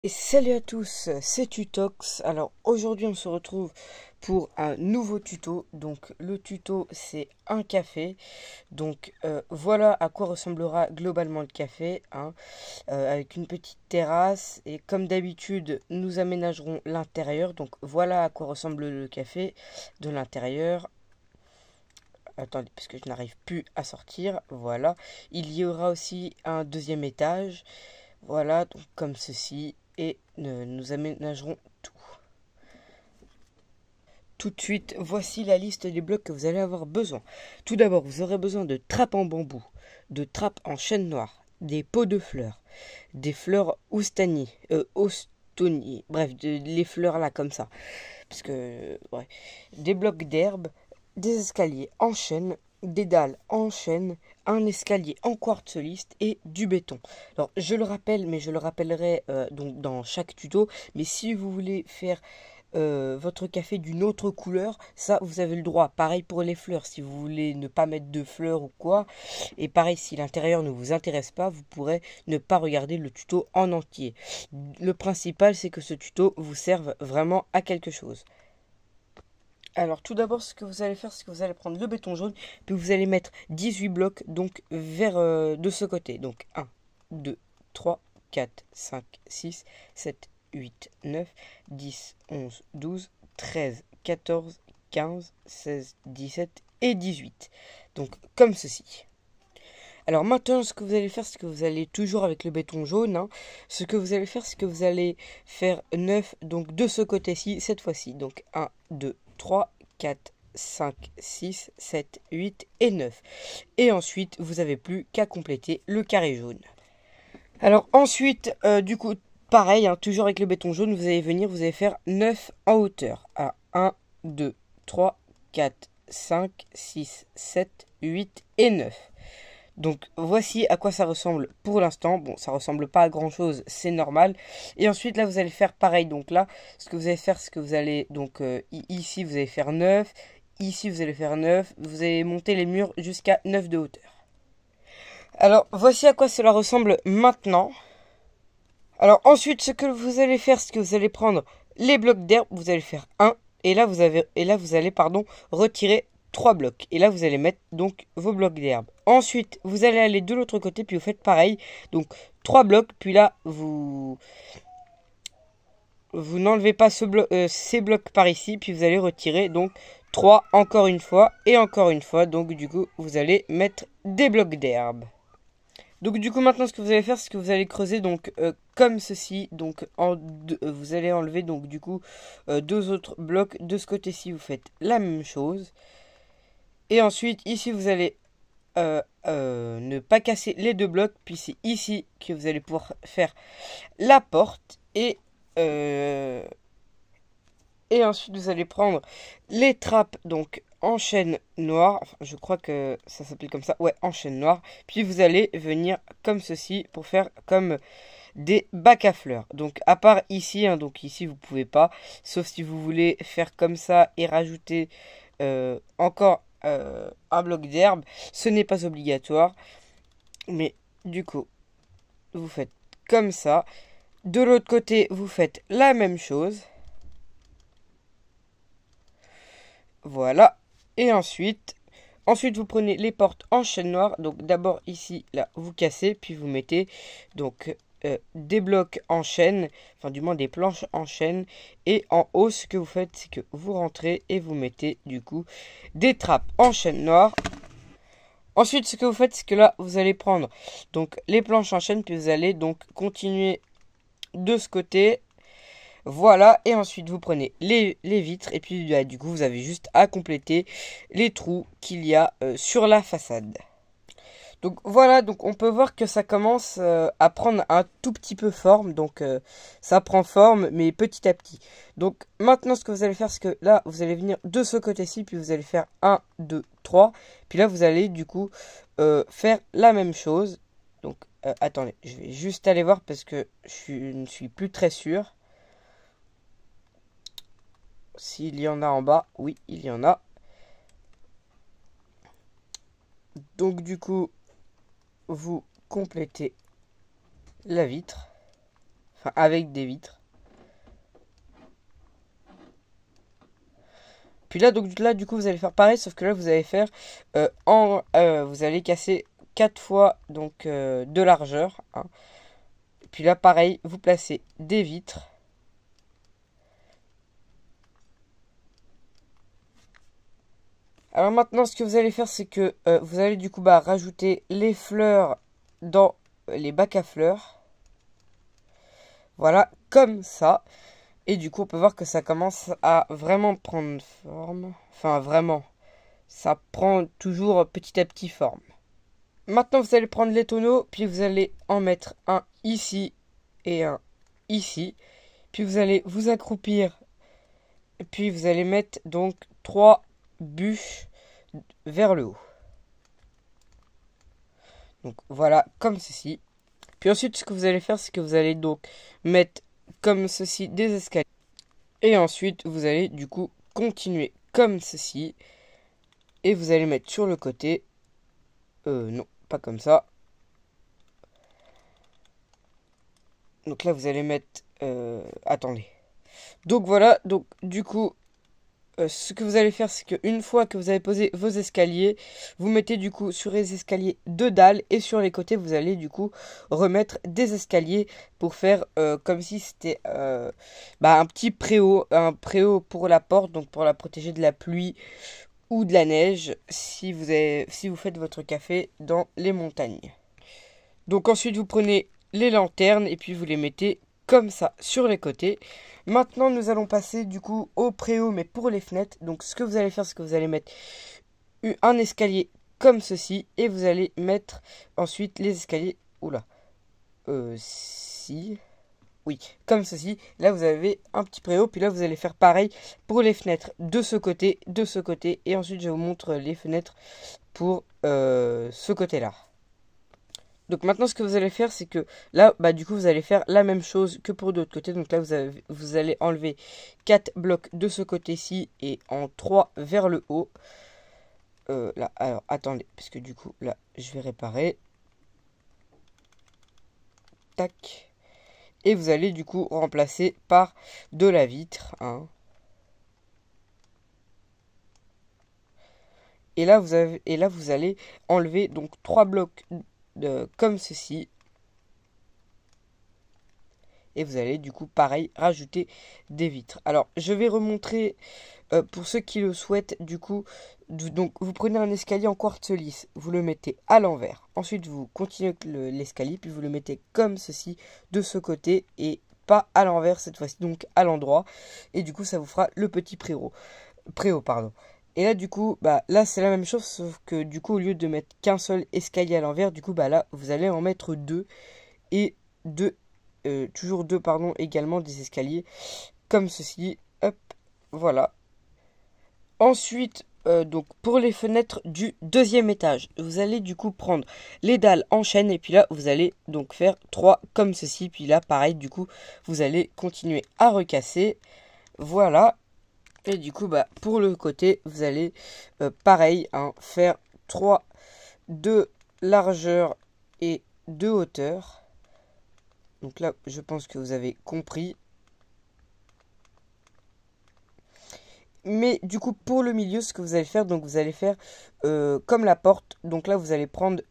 Et salut à tous, c'est Tutox. Alors aujourd'hui on se retrouve pour un nouveau tuto. Donc le tuto c'est un café. Donc voilà à quoi ressemblera globalement le café, hein, avec une petite terrasse. Et comme d'habitude nous aménagerons l'intérieur. Donc voilà à quoi ressemble le café de l'intérieur. Attendez, parce que je n'arrive plus à sortir. Voilà. Il y aura aussi un deuxième étage. Voilà, donc comme ceci. Et nous aménagerons tout. Tout de suite, voici la liste des blocs que vous allez avoir besoin. Tout d'abord, vous aurez besoin de trappes en bambou, de trappes en chêne noir, des pots de fleurs, des fleurs ostoni, bref, les fleurs là comme ça. Parce que, ouais. Des blocs d'herbe, des escaliers en chêne, des dalles en chêne, un escalier en quartz lisse et du béton. Alors, je le rappelle, mais je le rappellerai donc dans chaque tuto. Mais si vous voulez faire votre café d'une autre couleur, ça vous avez le droit. Pareil pour les fleurs, si vous voulez ne pas mettre de fleurs ou quoi. Et pareil, si l'intérieur ne vous intéresse pas, vous pourrez ne pas regarder le tuto en entier. Le principal, c'est que ce tuto vous serve vraiment à quelque chose. Alors tout d'abord ce que vous allez faire, c'est que vous allez prendre le béton jaune, puis vous allez mettre 18 blocs donc vers de ce côté. Donc 1, 2, 3, 4, 5, 6, 7, 8, 9, 10, 11, 12, 13, 14, 15, 16, 17 et 18. Donc comme ceci. Alors maintenant ce que vous allez faire, c'est que vous allez toujours avec le béton jaune, hein. Ce que vous allez faire, c'est que vous allez faire 9 donc de ce côté-ci cette fois-ci. Donc 1, 2, 3, 4, 5, 6, 7, 8 et 9. Et ensuite, vous n'avez plus qu'à compléter le carré jaune. Alors ensuite, du coup, pareil, hein, toujours avec le béton jaune, vous allez venir, vous allez faire 9 en hauteur. À 1, 2, 3, 4, 5, 6, 7, 8 et 9. Donc voici à quoi ça ressemble pour l'instant. Bon, ça ressemble pas à grand chose, c'est normal. Et ensuite là vous allez faire pareil. Donc là, ce que vous allez faire, c'est que vous allez donc ici vous allez faire 9, ici vous allez faire 9, vous allez monter les murs jusqu'à 9 de hauteur. Alors voici à quoi cela ressemble maintenant. Alors ensuite ce que vous allez faire, c'est que vous allez prendre les blocs d'herbe, vous allez faire 1 et là vous allez retirer 3 blocs. Et là, vous allez mettre donc vos blocs d'herbe. Ensuite, vous allez aller de l'autre côté, puis vous faites pareil. Donc, 3 blocs, puis là, vous n'enlevez pas ces blocs par ici, puis vous allez retirer donc 3 encore une fois et encore une fois. Donc, du coup, vous allez mettre des blocs d'herbe. Donc du coup maintenant ce que vous allez faire, c'est que vous allez creuser donc comme ceci. Donc vous allez enlever donc du coup 2 autres blocs de ce côté-ci. Vous faites la même chose. Et ensuite, ici, vous allez ne pas casser les 2 blocs. Puis c'est ici que vous allez pouvoir faire la porte. Et ensuite, vous allez prendre les trappes donc en chêne noir. Enfin, je crois que ça s'appelle comme ça. Ouais, en chêne noir. Puis vous allez venir comme ceci pour faire comme des bacs à fleurs. Donc à part ici, hein, donc ici vous pouvez pas. Sauf si vous voulez faire comme ça et rajouter encore un bloc d'herbe, ce n'est pas obligatoire. Mais du coup, vous faites comme ça. De l'autre côté, vous faites la même chose. Voilà. Et ensuite, vous prenez les portes en chêne noir. Donc d'abord ici, là, vous cassez, puis vous mettez donc des blocs en chêne, enfin du moins des planches en chêne. Et en haut, ce que vous faites, c'est que vous rentrez et vous mettez du coup des trappes en chêne noir. Ensuite, ce que vous faites, c'est que là, vous allez prendre donc les planches en chêne, puis vous allez donc continuer de ce côté. Voilà, et ensuite vous prenez les vitres, et puis bah, du coup, vous avez juste à compléter les trous qu'il y a sur la façade. Donc voilà, donc on peut voir que ça commence à prendre un tout petit peu forme. Donc ça prend forme, mais petit à petit. Donc maintenant, ce que vous allez faire, c'est que là, vous allez venir de ce côté-ci, puis vous allez faire 1, 2, 3. Puis là, vous allez du coup faire la même chose. Donc attendez, je vais juste aller voir parce que je ne suis plus très sûr. S'il y en a en bas, oui, il y en a. Donc du coup, vous complétez la vitre. enfin avec des vitres. Puis là, donc là, du coup, vous allez faire pareil, sauf que là, vous allez faire vous allez casser 4 fois donc de largeur. Hein. Puis là, pareil, vous placez des vitres. Alors maintenant, ce que vous allez faire, c'est que vous allez du coup rajouter les fleurs dans les bacs à fleurs. Voilà, comme ça. Et du coup, on peut voir que ça commence à vraiment prendre forme. Enfin, vraiment. Ça prend toujours petit à petit forme. Maintenant, vous allez prendre les tonneaux, puis vous allez en mettre un ici et un ici. Puis vous allez vous accroupir. Et puis vous allez mettre donc 3 bûches vers le haut. Donc voilà, comme ceci. Puis ensuite, ce que vous allez faire, c'est que vous allez donc mettre comme ceci des escaliers. Et ensuite, vous allez du coup continuer comme ceci. Et vous allez mettre sur le côté. Non, pas comme ça. Donc là, vous allez mettre... attendez. Donc voilà, donc du coup, ce que vous allez faire, c'est qu'une fois que vous avez posé vos escaliers, vous mettez du coup sur les escaliers 2 dalles et sur les côtés, vous allez du coup remettre des escaliers pour faire comme si c'était un petit un préau pour la porte, donc pour la protéger de la pluie ou de la neige si vous faites votre café dans les montagnes. Donc ensuite, vous prenez les lanternes et puis vous les mettez comme ça sur les côtés. Maintenant, nous allons passer du coup au préau, mais pour les fenêtres. Donc, ce que vous allez faire, c'est que vous allez mettre un escalier comme ceci. Et vous allez mettre ensuite les escaliers... Oula. Si... Oui, comme ceci. Là, vous avez un petit préau. Puis là, vous allez faire pareil pour les fenêtres de ce côté, de ce côté. Et ensuite, je vous montre les fenêtres pour ce côté-là. Donc maintenant, ce que vous allez faire, c'est que là, du coup, vous allez faire la même chose que pour l'autre côté. Donc là, vous allez enlever 4 blocs de ce côté-ci et en 3 vers le haut. Là, alors, attendez, parce que du coup, là, je vais réparer. Tac. Et vous allez du coup remplacer par de la vitre. Hein. Et là, vous allez enlever donc 3 blocs comme ceci. Et vous allez du coup pareil rajouter des vitres. Alors je vais remontrer pour ceux qui le souhaitent du coup. Donc vous prenez un escalier en quartz lisse, vous le mettez à l'envers. Ensuite vous continuez l'escalier puis vous le mettez comme ceci de ce côté et pas à l'envers cette fois-ci, donc à l'endroit. Et du coup ça vous fera le petit préau pardon. Et là du coup là c'est la même chose sauf que du coup au lieu de mettre qu'un seul escalier à l'envers, du coup là vous allez en mettre 2 et toujours 2 pardon également des escaliers comme ceci. Hop, voilà. Ensuite donc pour les fenêtres du deuxième étage, vous allez du coup prendre les dalles en chaîne et puis là vous allez donc faire 3 comme ceci. Puis là pareil du coup vous allez continuer à recasser. Voilà. Et du coup, pour le côté, vous allez, pareil, hein, faire 3 de largeur et de hauteur. Donc là, je pense que vous avez compris. Mais du coup, pour le milieu, ce que vous allez faire, donc vous allez faire comme la porte. Donc là, vous allez prendre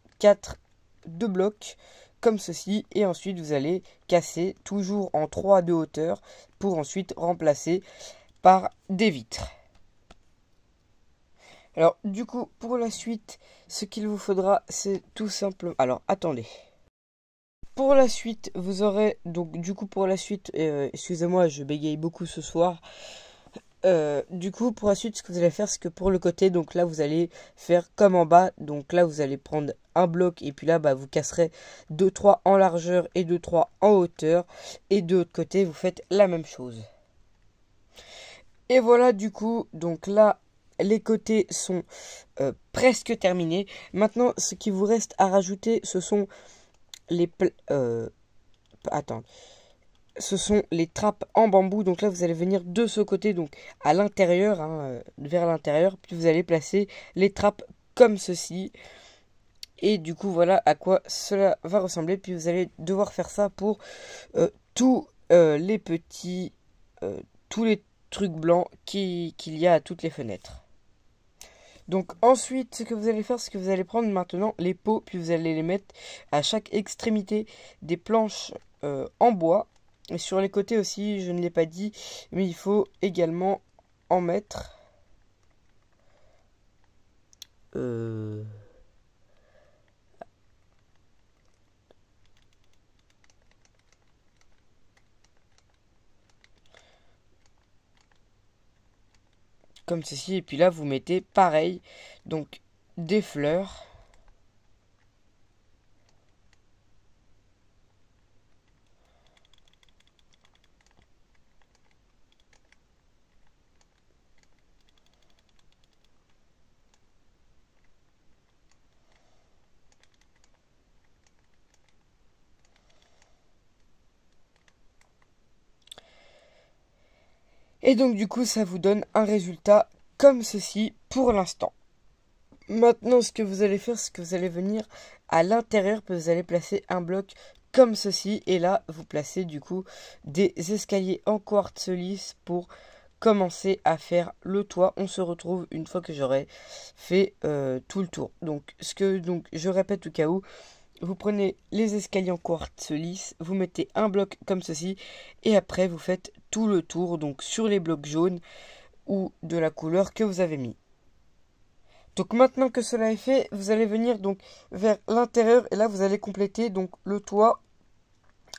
2 blocs comme ceci. Et ensuite, vous allez casser toujours en 3 de hauteur pour ensuite remplacer par des vitres. Alors du coup pour la suite ce qu'il vous faudra c'est tout simplement, alors attendez, pour la suite vous aurez donc du coup pour la suite excusez-moi je bégaye beaucoup ce soir. Du coup pour la suite ce que vous allez faire c'est que pour le côté donc là vous allez faire comme en bas. Donc là vous allez prendre un bloc et puis là vous casserez 2-3 en largeur et 2-3 en hauteur. Et de l'autre côté vous faites la même chose. Et voilà du coup, donc là, les côtés sont presque terminés. Maintenant, ce qui vous reste à rajouter, ce sont les... Ce sont les trappes en bambou. Donc là, vous allez venir de ce côté, donc à l'intérieur, hein, vers l'intérieur. Puis vous allez placer les trappes comme ceci. Et du coup, voilà à quoi cela va ressembler. Puis vous allez devoir faire ça pour tous les petits, tous les trucs blancs qu'il y a à toutes les fenêtres. Donc ensuite, ce que vous allez faire, c'est que vous allez prendre maintenant les pots, puis vous allez les mettre à chaque extrémité des planches en bois. Et sur les côtés aussi, je ne l'ai pas dit, mais il faut également en mettre. Comme ceci, et puis là vous mettez pareil, donc des fleurs. Et donc du coup ça vous donne un résultat comme ceci pour l'instant. Maintenant ce que vous allez faire, c'est que vous allez venir à l'intérieur, puis vous allez placer un bloc comme ceci. Et là vous placez du coup des escaliers en quartz lisse pour commencer à faire le toit. On se retrouve une fois que j'aurai fait tout le tour. Donc je répète au cas où. Vous prenez les escaliers en quartz lisse, vous mettez un bloc comme ceci, et après vous faites tout le tour, donc sur les blocs jaunes ou de la couleur que vous avez mis. Donc maintenant que cela est fait, vous allez venir donc vers l'intérieur, et là vous allez compléter donc le toit.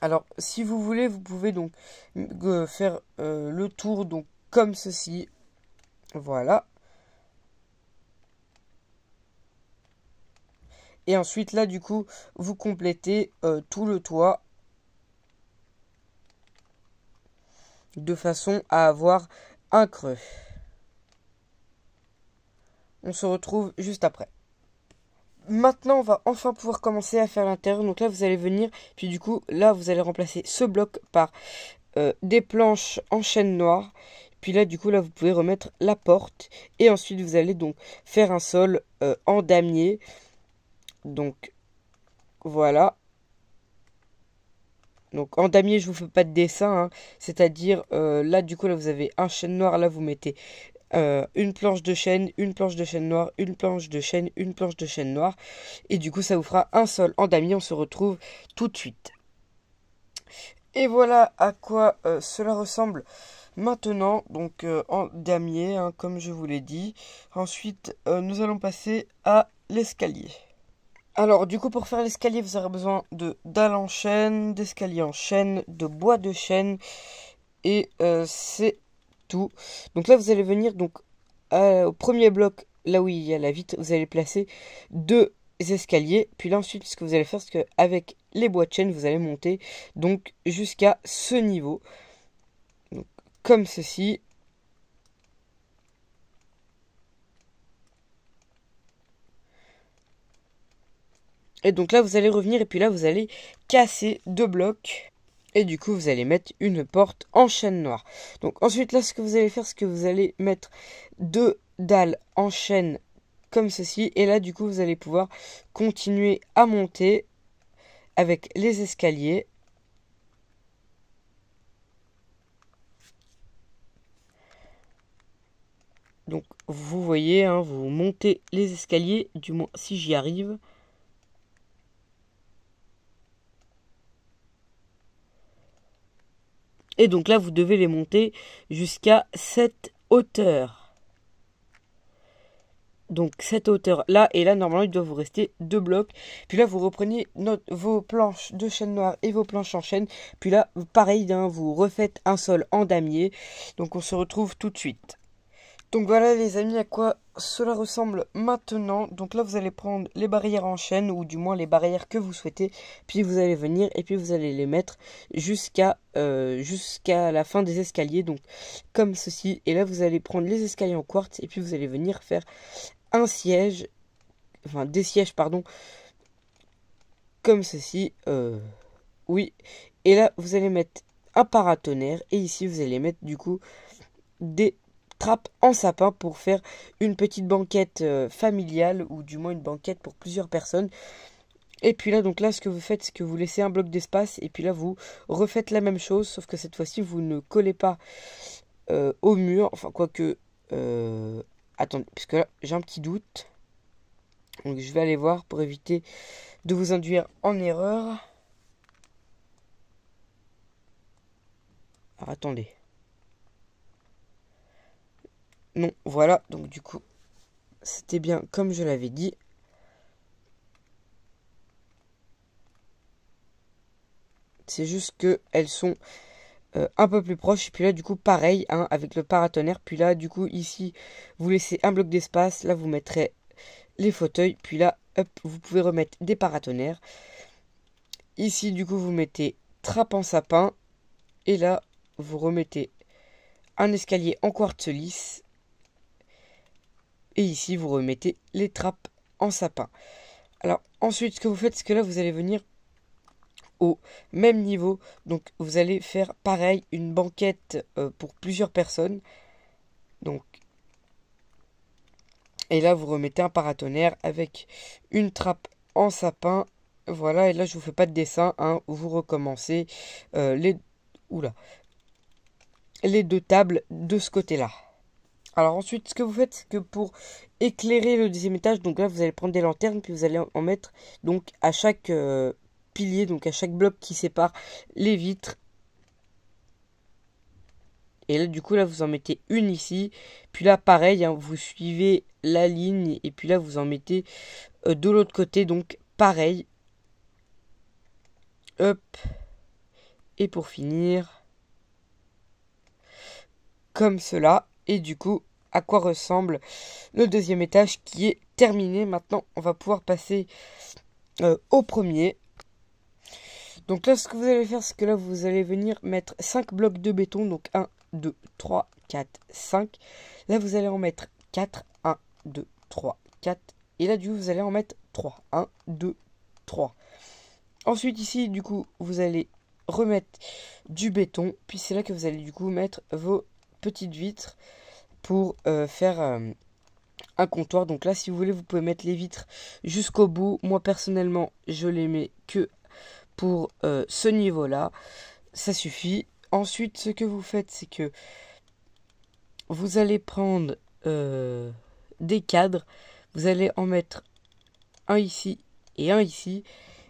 Alors si vous voulez, vous pouvez donc faire le tour donc comme ceci, voilà. Et ensuite là du coup vous complétez tout le toit de façon à avoir un creux. On se retrouve juste après. Maintenant on va enfin pouvoir commencer à faire l'intérieur. Donc là vous allez venir, puis du coup là vous allez remplacer ce bloc par des planches en chêne noir. Puis là du coup là vous pouvez remettre la porte. Et ensuite vous allez donc faire un sol en damier. Donc voilà. Donc en damier je vous fais pas de dessin, hein. C'est-à-dire là du coup là vous avez un chêne noir, là vous mettez une planche de chêne, une planche de chêne noir, une planche de chêne, une planche de chêne noir. Et du coup ça vous fera un sol en damier. On se retrouve tout de suite. Et voilà à quoi cela ressemble maintenant, donc en damier, hein, comme je vous l'ai dit. Ensuite nous allons passer à l'escalier. Alors du coup pour faire l'escalier vous aurez besoin de dalles en chêne, d'escalier en chêne, de bois de chêne, et c'est tout. Donc là vous allez venir donc au premier bloc, là où il y a la vitre, vous allez placer deux escaliers. Puis là ensuite ce que vous allez faire, c'est qu'avec les bois de chêne vous allez monter donc jusqu'à ce niveau, donc, comme ceci. Et donc là vous allez revenir, et puis là vous allez casser deux blocs. Et du coup vous allez mettre une porte en chêne noir. Donc ensuite là ce que vous allez faire, c'est que vous allez mettre deux dalles en chêne comme ceci. Et là du coup vous allez pouvoir continuer à monter avec les escaliers. Donc vous voyez, hein, vous montez les escaliers, du moins si j'y arrive. Et donc là, vous devez les monter jusqu'à cette hauteur. Donc cette hauteur-là, et là, normalement, il doit vous rester deux blocs. Puis là, vous reprenez vos planches de chêne noir et vos planches en chêne. Puis là, pareil, hein, vous refaites un sol en damier. Donc on se retrouve tout de suite. Donc voilà les amis à quoi cela ressemble maintenant. Donc là vous allez prendre les barrières en chêne, ou du moins les barrières que vous souhaitez. Puis vous allez venir et puis vous allez les mettre jusqu'à la fin des escaliers. Donc comme ceci. Et là vous allez prendre les escaliers en quartz et puis vous allez venir faire un siège. Enfin des sièges pardon. Comme ceci. Oui. Et là vous allez mettre un paratonnerre. Et ici vous allez mettre du coup des trappe en sapin pour faire une petite banquette familiale, ou du moins une banquette pour plusieurs personnes. Et puis là, donc là, ce que vous faites, c'est que vous laissez un bloc d'espace. Et puis là, vous refaites la même chose. Sauf que cette fois-ci, vous ne collez pas au mur. Enfin, quoique... attendez, puisque là, j'ai un petit doute. Donc je vais aller voir pour éviter de vous induire en erreur. Alors, attendez. Non, voilà. Donc du coup, c'était bien comme je l'avais dit. C'est juste que elles sont un peu plus proches. Et puis là, du coup, pareil, hein, avec le paratonnerre. Puis là, du coup, ici, vous laissez un bloc d'espace. Là, vous mettrez les fauteuils. Puis là, hop, vous pouvez remettre des paratonnerres. Ici, du coup, vous mettez trappe en sapin. Et là, vous remettez un escalier en quartz lisse. Et ici, vous remettez les trappes en sapin. Alors, ensuite, ce que vous faites, c'est que là, vous allez venir au même niveau. Donc, vous allez faire pareil, une banquette pour plusieurs personnes. Donc, et là, vous remettez un paratonnerre avec une trappe en sapin. Voilà, et là, je vous fais pas de dessin, hein, vous recommencez les deux tables de ce côté-là. Alors ensuite, ce que vous faites, c'est que pour éclairer le deuxième étage, donc là, vous allez prendre des lanternes, puis vous allez en mettre donc à chaque pilier, donc à chaque bloc qui sépare les vitres. Et là, du coup, là, vous en mettez une ici. Puis là, pareil, hein, vous suivez la ligne. Et puis là, vous en mettez de l'autre côté. Donc, pareil. Hop. Et pour finir, comme cela. Et du coup, à quoi ressemble le deuxième étage qui est terminé. Maintenant, on va pouvoir passer au premier. Donc là, ce que vous allez faire, c'est que là, vous allez venir mettre 5 blocs de béton. Donc 1, 2, 3, 4, 5. Là, vous allez en mettre 4. 1, 2, 3, 4. Et là, du coup, vous allez en mettre 3. 1, 2, 3. Ensuite, ici, du coup, vous allez remettre du béton. Puis c'est là que vous allez, du coup, mettre vos petites vitres pour faire un comptoir. Donc là, si vous voulez, vous pouvez mettre les vitres jusqu'au bout. Moi, personnellement, je les mets que pour ce niveau-là. Ça suffit. Ensuite, ce que vous faites, c'est que vous allez prendre des cadres. Vous allez en mettre un ici et un ici.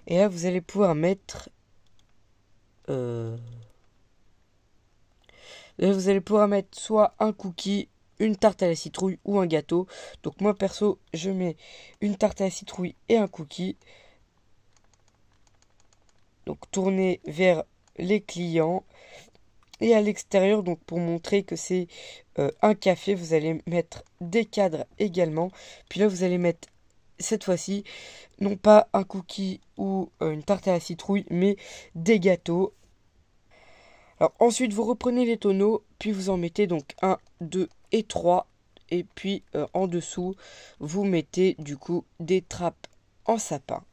Et là, vous allez pouvoir mettre... là, vous allez pouvoir mettre soit un cookie, une tarte à la citrouille ou un gâteau. Donc moi, perso, je mets une tarte à la citrouille et un cookie. Donc tournez vers les clients. Et à l'extérieur, donc pour montrer que c'est un café, vous allez mettre des cadres également. Puis là, vous allez mettre cette fois-ci, non pas un cookie ou une tarte à la citrouille, mais des gâteaux. Alors ensuite, vous reprenez les tonneaux, puis vous en mettez donc 1, 2 et 3. Et puis en dessous, vous mettez du coup des trappes en sapin.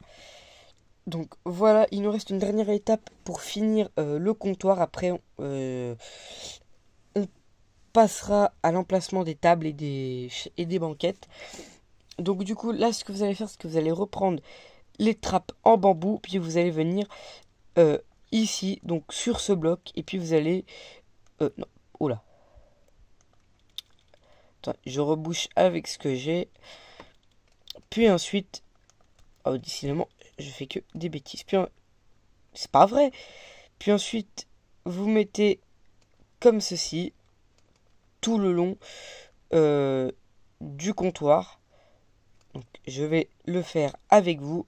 Donc voilà, il nous reste une dernière étape pour finir le comptoir. Après, on passera à l'emplacement des tables et des banquettes. Donc du coup, là, ce que vous allez faire, c'est que vous allez reprendre les trappes en bambou, puis vous allez venir ici, donc sur ce bloc, et puis vous allez... non, oula. Attends, je rebouche avec ce que j'ai. Puis ensuite... Oh, décidément, je fais que des bêtises. Puis c'est pas vrai. Puis ensuite, vous mettez comme ceci, tout le long du comptoir. Donc, je vais le faire avec vous.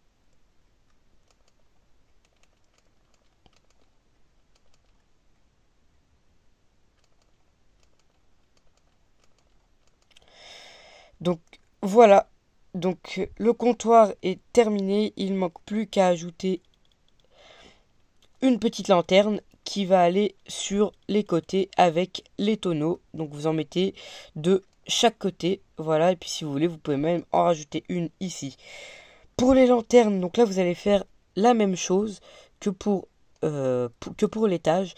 Donc, voilà. Donc, le comptoir est terminé. Il ne manque plus qu'à ajouter une petite lanterne qui va aller sur les côtés avec les tonneaux. Donc, vous en mettez de chaque côté. Voilà. Et puis, si vous voulez, vous pouvez même en rajouter une ici. Pour les lanternes, donc là, vous allez faire la même chose que pour l'étage.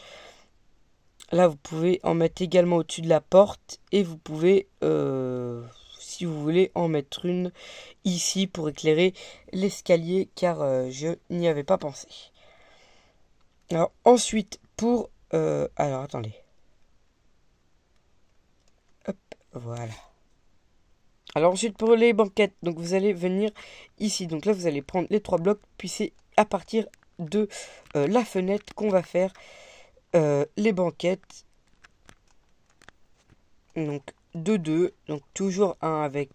Là, vous pouvez en mettre également au-dessus de la porte. Et vous pouvez, si si vous voulez en mettre une ici pour éclairer l'escalier, car je n'y avais pas pensé. Alors ensuite, pour... alors attendez. Hop, voilà. Alors ensuite pour les banquettes, donc vous allez venir ici. Donc là vous allez prendre les 3 blocs, puis c'est à partir de la fenêtre qu'on va faire les banquettes. Donc de 2, donc toujours un avec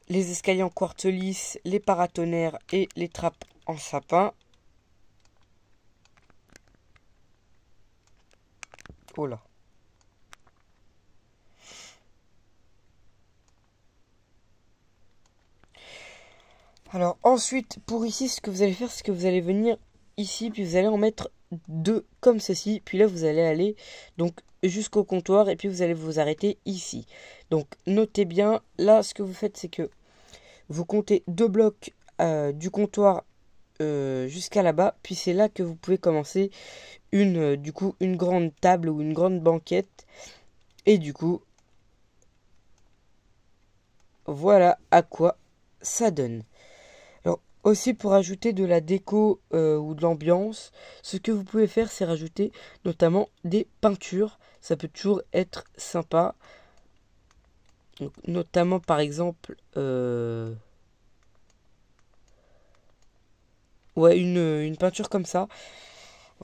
les escaliers en quartz lisse, les paratonnerres et les trappes en sapin. Oh là. Alors ensuite, pour ici, ce que vous allez faire, c'est que vous allez venir ici, puis vous allez en mettre 2 comme ceci. Puis là, vous allez aller donc jusqu'au comptoir et puis vous allez vous arrêter ici. Donc notez bien, là, ce que vous faites, c'est que vous comptez 2 blocs du comptoir jusqu'à là-bas. Puis c'est là que vous pouvez commencer du coup, une grande table ou une grande banquette. Et du coup, voilà à quoi ça donne. Alors aussi pour ajouter de la déco ou de l'ambiance, ce que vous pouvez faire c'est rajouter notamment des peintures. Ça peut toujours être sympa. Donc, notamment par exemple ouais, une peinture comme ça.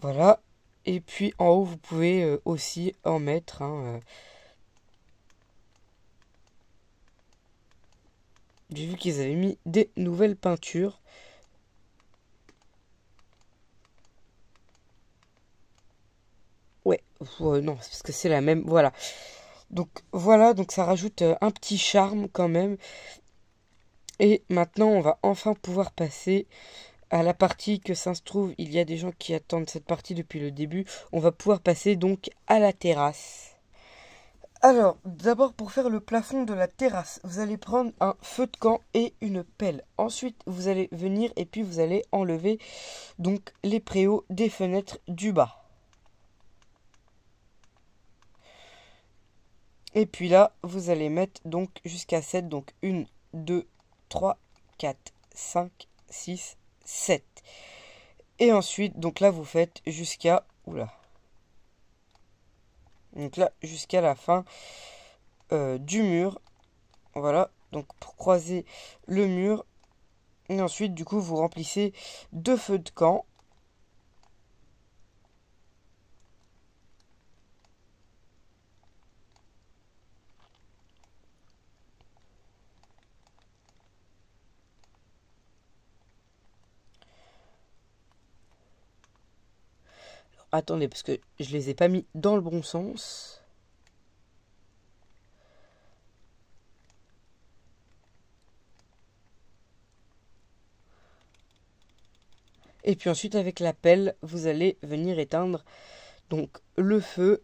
Voilà. Et puis en haut vous pouvez aussi en mettre. Hein, j'ai vu qu'ils avaient mis des nouvelles peintures. Ouais, non, c'est parce que c'est la même. Voilà. Donc voilà, donc ça rajoute un petit charme quand même. Et maintenant, on va enfin pouvoir passer à la partie que ça se trouve. Il y a des gens qui attendent cette partie depuis le début. On va pouvoir passer donc à la terrasse. Alors, d'abord pour faire le plafond de la terrasse, vous allez prendre un feu de camp et une pelle. Ensuite, vous allez venir et puis vous allez enlever donc les préaux des fenêtres du bas. Et puis là, vous allez mettre donc jusqu'à 7. Donc 1, 2, 3, 4, 5, 6, 7. Et ensuite, donc là, vous faites jusqu'à... Oula. Donc là, jusqu'à la fin du mur. Voilà. Donc pour croiser le mur. Et ensuite, du coup, vous remplissez 2 feux de camp. Attendez, parce que je les ai pas mis dans le bon sens. Et puis ensuite, avec la pelle, vous allez venir éteindre donc le feu.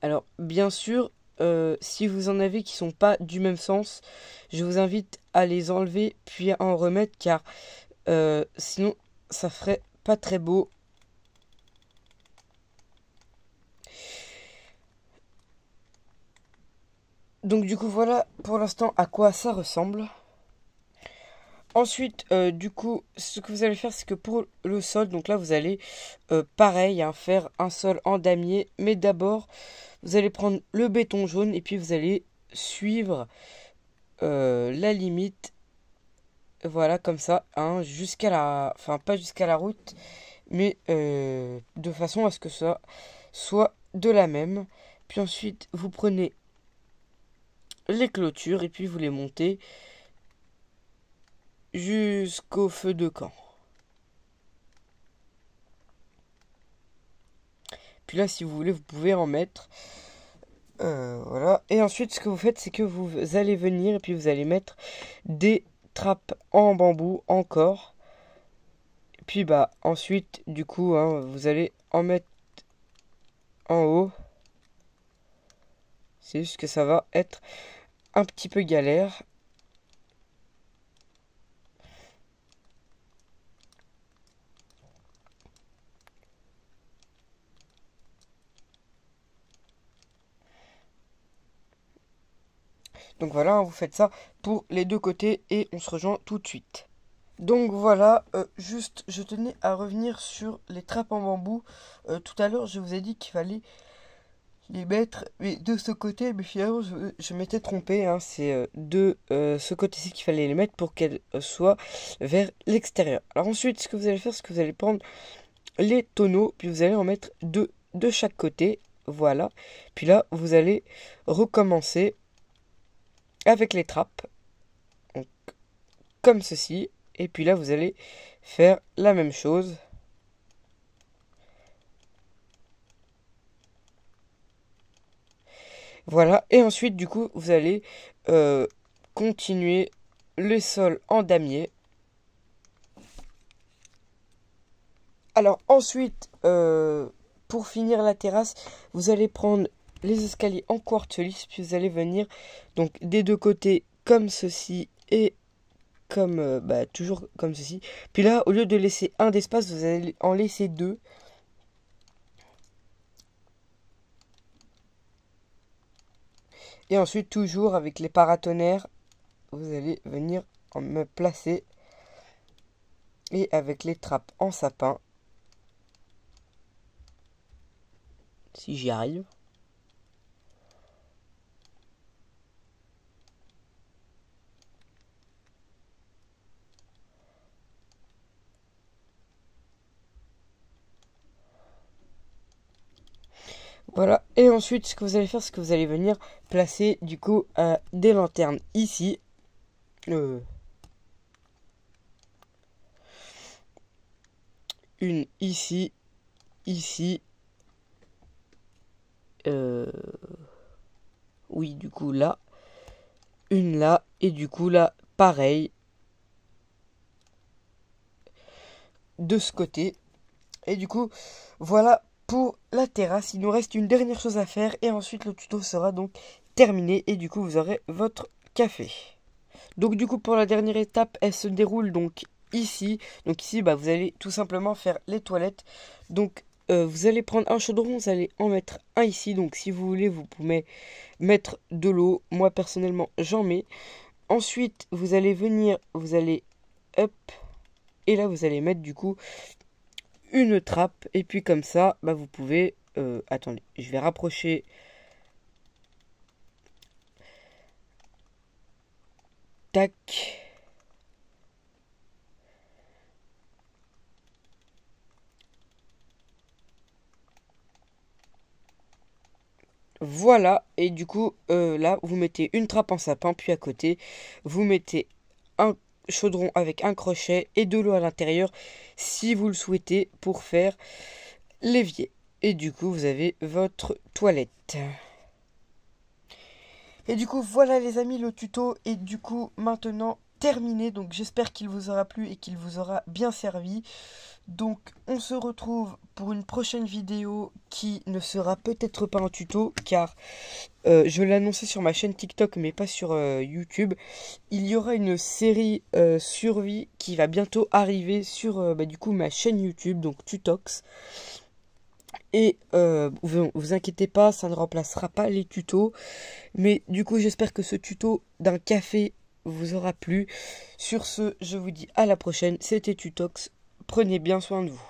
Alors, bien sûr, si vous en avez qui sont pas du même sens, je vous invite à les enlever puis à en remettre car sinon ça ferait pas très beau. Donc du coup voilà pour l'instant à quoi ça ressemble. Ensuite, du coup, ce que vous allez faire, c'est que pour le sol, donc là vous allez pareil, hein, faire un sol en damier, mais d'abord vous allez prendre le béton jaune et puis vous allez suivre la limite. Voilà, comme ça, hein, jusqu'à la... Enfin, pas jusqu'à la route, mais de façon à ce que ça soit de la même. Puis ensuite, vous prenez les clôtures et puis vous les montez jusqu'au feu de camp. Puis là, si vous voulez, vous pouvez en mettre. Voilà. Et ensuite, ce que vous faites, c'est que vous allez venir et puis vous allez mettre des trappes en bambou encore. Puis bah ensuite du coup hein, vous allez en mettre en haut. C'est juste que ça va être un petit peu galère. Donc voilà, hein, vous faites ça pour les deux côtés et on se rejoint tout de suite. Donc voilà, juste je tenais à revenir sur les trappes en bambou. Tout à l'heure je vous ai dit qu'il fallait les mettre mais de ce côté, mais finalement je m'étais trompé, hein, c'est de ce côté-ci qu'il fallait les mettre pour qu'elles soient vers l'extérieur. Alors ensuite ce que vous allez faire, c'est que vous allez prendre les tonneaux, puis vous allez en mettre deux de chaque côté, voilà. Puis là vous allez recommencer avec les trappes, donc, comme ceci. Et puis là, vous allez faire la même chose. Voilà. Et ensuite, du coup, vous allez continuer le sol en damier. Alors ensuite, pour finir la terrasse, vous allez prendre les escaliers en quartz lisse. Puis vous allez venir donc des deux côtés comme ceci et comme toujours comme ceci. Puis là, au lieu de laisser un d'espace, vous allez en laisser deux. Et ensuite, toujours avec les paratonnerres, vous allez venir me placer. Et avec les trappes en sapin, si j'y arrive. Voilà, et ensuite ce que vous allez faire, c'est que vous allez venir placer du coup des lanternes ici. Une ici, ici. Oui, du coup là. Une là, et du coup là, pareil. De ce côté. Et du coup, voilà pour la terrasse. Il nous reste une dernière chose à faire et ensuite le tuto sera donc terminé et du coup vous aurez votre café. Donc du coup pour la dernière étape, elle se déroule donc ici. Donc ici vous allez tout simplement faire les toilettes. Donc vous allez prendre un chaudron, vous allez en mettre un ici. Donc si vous voulez vous pouvez mettre de l'eau. Moi personnellement j'en mets. Ensuite vous allez venir, vous allez up. Et là vous allez mettre du coup une trappe. Et puis comme ça, vous pouvez... attendez, je vais rapprocher... Tac. Voilà, et du coup, là, vous mettez une trappe en sapin, puis à côté, vous mettez un chaudron avec un crochet et de l'eau à l'intérieur, si vous le souhaitez, pour faire l'évier. Et du coup, vous avez votre toilette. Et du coup, voilà les amis, le tuto est du coup maintenant terminé. Donc j'espère qu'il vous aura plu et qu'il vous aura bien servi. Donc on se retrouve pour une prochaine vidéo qui ne sera peut-être pas un tuto car je l'ai annoncé sur ma chaîne TikTok mais pas sur YouTube. Il y aura une série survie qui va bientôt arriver sur du coup ma chaîne YouTube, donc Tutox. Et vous inquiétez pas, ça ne remplacera pas les tutos. Mais du coup j'espère que ce tuto d'un café vous aura plu. Sur ce, je vous dis à la prochaine. C'était Tutox. Prenez bien soin de vous.